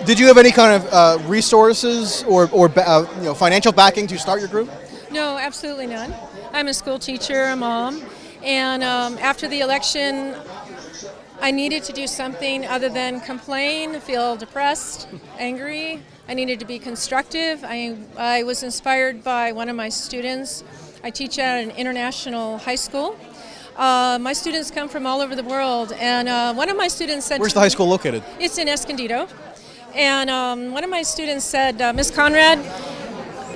Did you have any kind of resources or financial backing to start your group? No, absolutely none. I'm a school teacher, a mom, and after the election, I needed to do something other than complain, feel depressed, angry. I needed to be constructive. I was inspired by one of my students. I teach at an international high school. My students come from all over the world, and one of my students said... Where's the high school located? It's in Escondido. And one of my students said, Miss Conrad,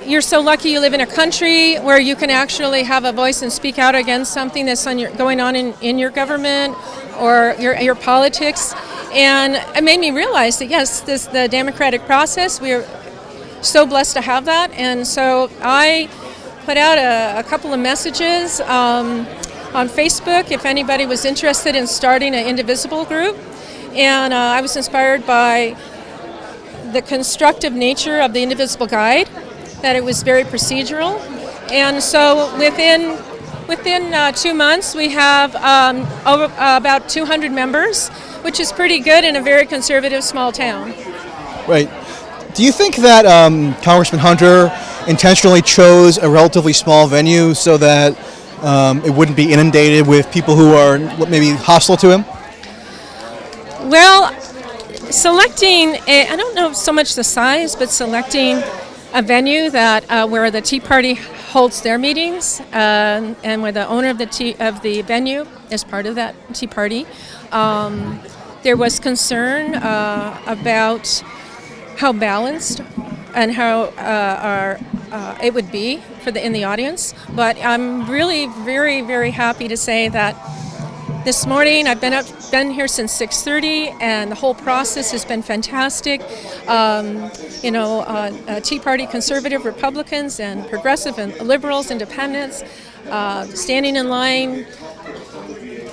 you're so lucky you live in a country where you can actually have a voice and speak out against something that's going on in your government or your politics. And it made me realize that, yes, the democratic process, we're so blessed to have that. And so I put out a couple of messages on Facebook if anybody was interested in starting an Indivisible group. And I was inspired by the constructive nature of the Indivisible Guide, that it was very procedural. And so within 2 months, we have about 200 members, which is pretty good in a very conservative small town. Right. Do you think that Congressman Hunter intentionally chose a relatively small venue so that it wouldn't be inundated with people who are maybe hostile to him? Well, I don't know so much the size, but selecting a venue that where the Tea Party holds their meetings, and where the owner of the venue is part of that Tea Party. There was concern about how balanced and how it would be in the audience. But I'm really very, very happy to say that this morning I've been here since 6:30, and the whole process has been fantastic. Tea Party conservative Republicans and progressive and liberals, independents, standing in line.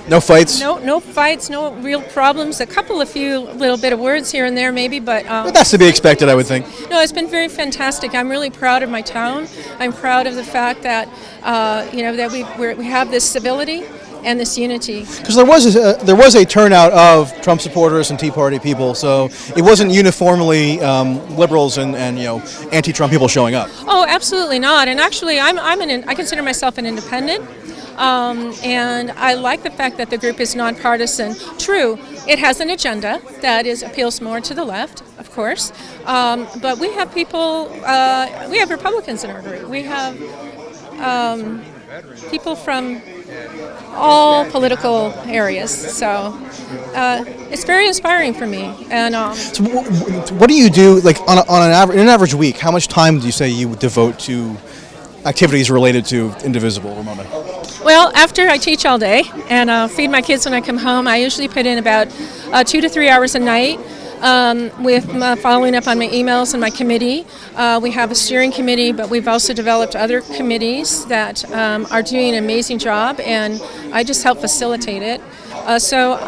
No fights? No fights, no real problems. A few little bit of words here and there maybe, but that's to be expected, I would think. No, it's been very fantastic. I'm really proud of my town. I'm proud of the fact that that we have this civility and this unity. Because there was a turnout of Trump supporters and Tea Party people, so it wasn't uniformly liberals and anti-Trump people showing up. Oh, absolutely not. And actually, I consider myself an independent. And I like the fact that the group is nonpartisan. True, it has an agenda that appeals more to the left, of course, but we have we have Republicans in our group. We have people from all political areas, so it's very inspiring for me. And so what do you do, like in an average week? How much time do you say you would devote to activities related to Indivisible, Ramona? Well, after I teach all day and feed my kids when I come home, I usually put in about 2 to 3 hours a night with following up on my emails and my committee. We have a steering committee, but we've also developed other committees that are doing an amazing job, and I just help facilitate it. So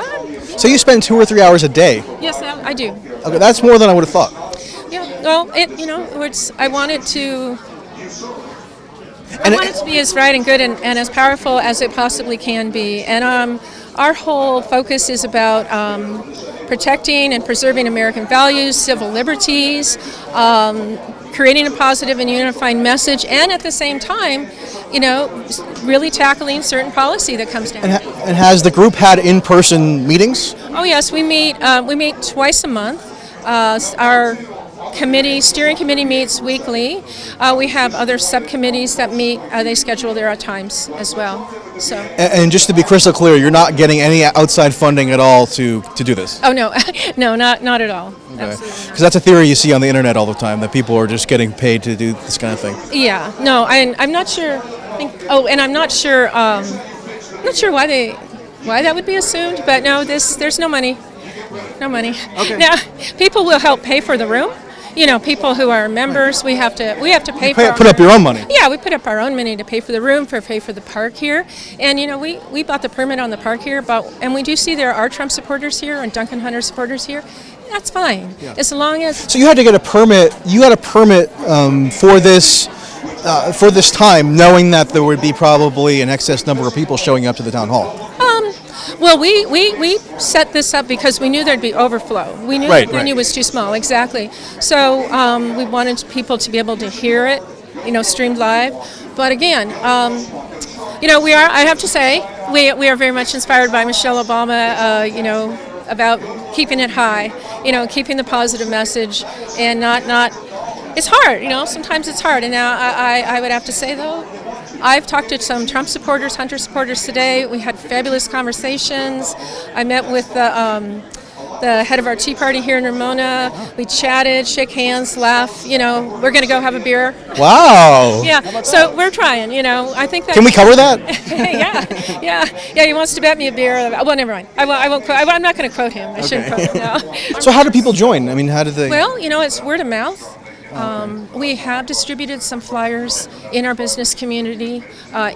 you spend 2 or 3 hours a day? Yes, I do. Okay, that's more than I would have thought. Yeah, well, I want it to be as right and good and as powerful as it possibly can be. And our whole focus is about protecting and preserving American values, civil liberties, creating a positive and unifying message, and at the same time, really tackling certain policy that comes down. And has the group had in-person meetings? Oh yes, we meet twice a month. Our steering committee meets weekly. We have other subcommittees that meet. They schedule their times as well. So. And just to be crystal clear, you're not getting any outside funding at all to do this? Oh no, no, not at all. Okay. Because that's a theory you see on the internet all the time, that people are just getting paid to do this kind of thing. Yeah, no, I'm not sure. And I'm not sure. Not sure why that would be assumed, but no, there's no money. No money. Okay. Now, people will help pay for the room. People who are members, we have to pay for. Put up your own money. Yeah, we put up our own money to pay for the room, pay for the park here, and we bought the permit on the park here, and we do see there are Trump supporters here and Duncan Hunter supporters here. That's fine, as long as. So you had to get a permit. You had a permit for this time, knowing that there would be probably an excess number of people showing up to the town hall. Well, we set this up because we knew there'd be overflow. We knew Right, the venue right. was too small, exactly. So we wanted people to be able to hear it, streamed live. But again, I have to say, we are very much inspired by Michelle Obama, about keeping it high, keeping the positive message and not it's hard, sometimes it's hard. And now I would have to say, though, I've talked to some Trump supporters, Hunter supporters today. We had fabulous conversations. I met with the head of our Tea Party here in Ramona. We chatted, shake hands, laugh. We're going to go have a beer. Wow. Yeah, so we're trying, I think that... Can we cover that? Yeah, he wants to bet me a beer. Well, never mind. I won't quote, I'm not going to quote him. I shouldn't quote him now. So how do people join? I mean, how do they... Well, it's word of mouth. We have distributed some flyers in our business community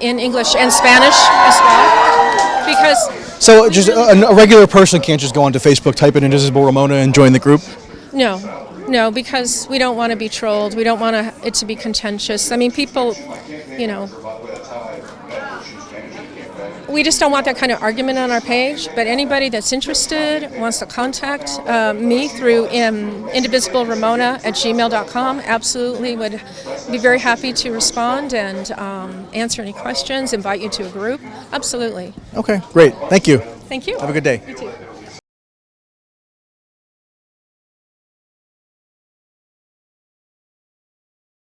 in English and Spanish as well. Because So just a regular person can't just go onto Facebook, type in Indivisible Ramona, and join the group? no, because we don't want to be trolled. We don't want it to be contentious. I mean, people, we just don't want that kind of argument on our page. But anybody that's interested, wants to contact me through indivisibleramona@gmail.com, absolutely would be very happy to respond and answer any questions, invite you to a group. Absolutely. Okay, great. Thank you. Thank you. Have a good day. You too.